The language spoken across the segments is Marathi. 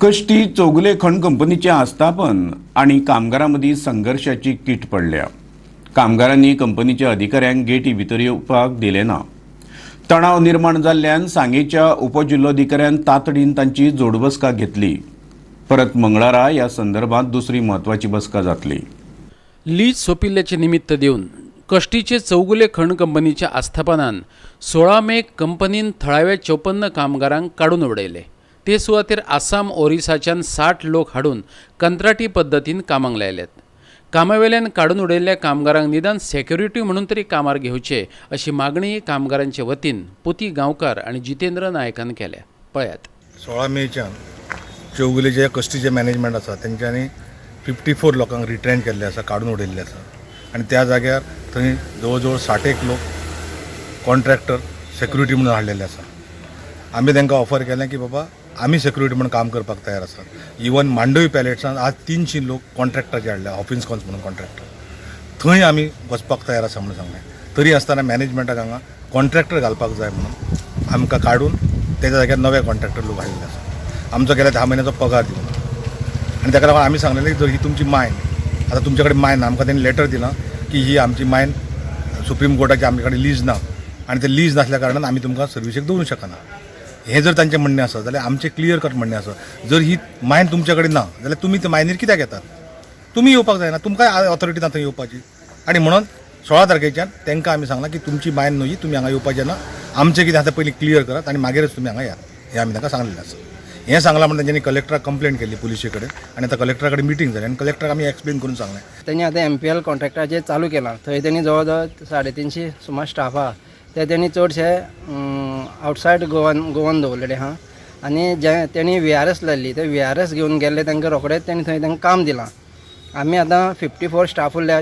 कष्टी चौगुले खण कंपनीचे आस्थापन आणि कामगारांमदी संघर्षाची कीट पडल्या। कामगारांनी कंपनीच्या अधिकाऱ्यांक गेटी भितर येवपाक दिले ना। तणाव निर्माण जाल्ल्यान सांगेच्या उपजिल्लोधिकाऱ्यान तातडीन तांची जोडबसका घेतली। परत मंगळारा या संदर्भात दुसरी महत्वाची बसका जातली। लीज सोपिल्ल्याचे निमित्त देऊन कष्टीचे चौगुले खण कंपनीच्या आस्थापनान 16 मे कंपनीन थळाव्या 54 कामगारांक काढून उडयले। ते सुवातेर आसाम ओरिसाच्यान 60 लोक हाडून कंत्राटी पद्दतीन कामाक लायल्यात। कामावेल्यान काढून उडयल्ल्या कामगारांक निदान सेक्युरिटी म्हणून तरी कामार घेवचे अशी मागणी कामगारांचे वतीन पुती गांवकार आणि जितेंद्र नायकान केल्या। पळयात 16 मेच्यान चौगुले जे कष्टीचे मॅनेजमेंट आसा त्यांच्यानी 54 लोकांक रिट्रेन केल्ले आसा, काढून उडयल्ले आसा आणि त्या जाग्यार थंय जवळ 60 लोक कॉन्ट्रॅक्टर सेक्युरिटी म्हणून हाडलेले आसा। आमी तांकां ऑफर केलें की बाबा आमी सेक्युरिटी म्हणून काम करपाक तयार आसात। इवन मांडवी पॅलेट्सान आज 300 लोक कॉन्ट्रॅक्टराचे हाडले, ऑफिन्सकॉन्स म्हणून कॉन्ट्रॅक्टर, थंय आमी वचपाक तयार आसा म्हणून सांगलें। तरी आसतना मॅनेजमेंटाक हांगा कॉन्ट्रॅक्टर घालपाक जाय म्हणून आमकां काडून तेच्या जाग्यार नवे कॉन्ट्रॅक्टर लोक हाडलेले आसा। आमचो गेल्या 10 म्हयन्याचो पगार दिवना आनी ताका लागून आमी सांगलेलें जर ही तुमची मायन, आतां तुमचे कडेन मायन आमकां तेणी लेटर दिलां की ही आमची मायन सुप्रीम कोर्टाची आमचे कडेन लीज ना आनी ते लीज नासल्या कारणान आमी तुमकां सर्विसेक दवरूंक शकना। हे जर तांचें म्हणणें आसा जाल्यार आमचें क्लियर कट म्हणणें आसा, जर ही मायन तुमचे कडेन ना जाल्यार तुमी ते मायनीर कित्याक येतात? तुमी येवपाक जायना, तुमकां ऑथॉरिटी ना थंय येवपाची। आनी म्हणून 16 तारखेच्यान तांकां आमी सांगलां की तुमची मायन न्हय, तुमी हांगा येवपाचें ना, आमचें कितें आसा पयलीं क्लियर करात आनी मागीरच तुमी हांगा यात, हें आमी तांकां सांगलेलें आसा। हें सांगलां म्हणून तेंच्यांनी कलेक्टराक कंप्लेंट केली पुलिशे कडेन आनी आतां कलेक्टरा कडेन मिटींग जाली आनी कलेक्टराक आमी एक्सप्लेन करून सांगलें। त्यांनी आता MPL कॉन्ट्रॅक्टाचेर चालू केलां, थंय त्यांनी जवळ 350 सुमार स्टाफ आहा, ते त्यांनी चडशे आउटसायड गोवन दवरलेले आहा आनी जे त्यांनी VRS लायल्ली, ते VRS घेवन गेल्ले तांकां रोखडेच त्यांनी थंय तांकां काम दिलां। आमी आतां 54 स्टाफ उरल्या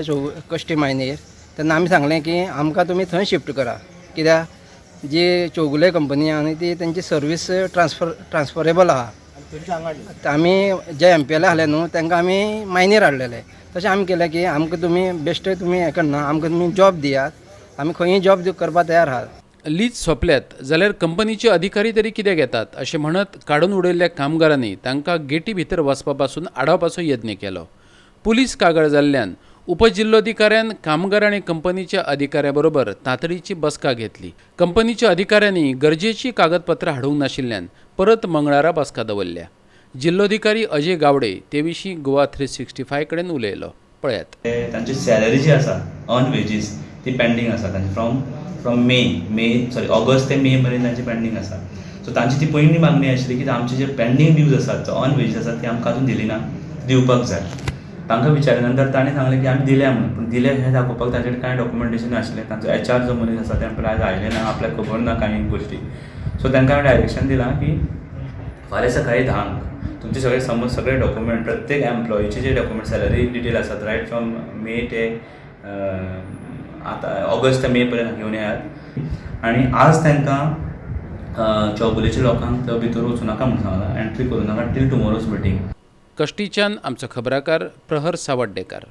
कश्टी मायनीर, तेन्ना आमी सांगलें की आमकां तुमी थंय शिफ्ट करा, कित्याक जी चौगुले कंपनी आनी ती तेंची सर्वीस ट्रान्सफरेबल आहा। आमी जे MPL आहले न्हू तांकां आमी मायनीर हाडलेले, तशें आमी केलें की आमकां तुमी बेश्ट तुमी हें करना, आमकां तुमी जॉब दियात, आमी खंयी जॉब करपाक तयार आहात। लीज सोंपल्यात जाल्यार कंपनीचे अधिकारी तरी कित्याक येतात अशें म्हणत काढून उडयल्ल्या कामगारांनी तांकां गेटी भितर वचपा पासून आडावपाचो यत्न केलो। पुलीस कागाळ जाल्ल्यान उपजिल्लोधिकाऱ्यान कामगार आनी कंपनीच्या अधिकाऱ्या बरोबर तातडीची बसका घेतली। कंपनीच्या अधिकाऱ्यांनी गरजेची कागदपत्रां हाडूंक नाशिल्ल्यान परत मंगळारा बसका दवरल्या। जिल्लोधिकारी अजय गावडे ते विशीं गोवा 365 कडेन उलयलो। पळयात। तांची सॅलरी जी आसा ऑन वेजीस ती पेंडींग आसा, तांची फ्रॉम ऑगस्ट ते मे मेरेन तांची पेंडींग आसा। सो तांची ती पयली मागणी आशिल्ली की आमचे जे पेंडींग ड्यूज आसात, ऑन वेजीस आसात, ती आमकां अजून दिली ना, दिवपाक जाय। तांकां विचारले नंतर ताणें सांगलें की आमी दिल्या म्हणून, पूण दिले हें दाखोवपाक तांचे कडेन कांय डॉक्युमेंटेशन आशिल्लें। तांचो HR जो मनीस आसा तें आज आयले ना, आपल्याक खबर ना कांय गोश्टी। सो तांकां हांवें डायरेक्शन दिलां की फाल्यां सकाळीं 10 तुमचे सगळे डॉक्युमेंट, प्रत्येक एम्प्लॉईचे जे डॉक्युमेंट, सॅलरी डिटेल आसात रायट फ्रॉम मे ते आतां ऑगस्ट ते मे पर्यंत घेवन येयात। आनी आज तांकां चौगुलेच्या लोकांक तो भितर वचूं नाका म्हणून सांगलां, एंट्री करूं नाका टील टुमोरोज मिटींग। कष्टीच्यान आमचो खबराकार प्रहर सावड्डेकार।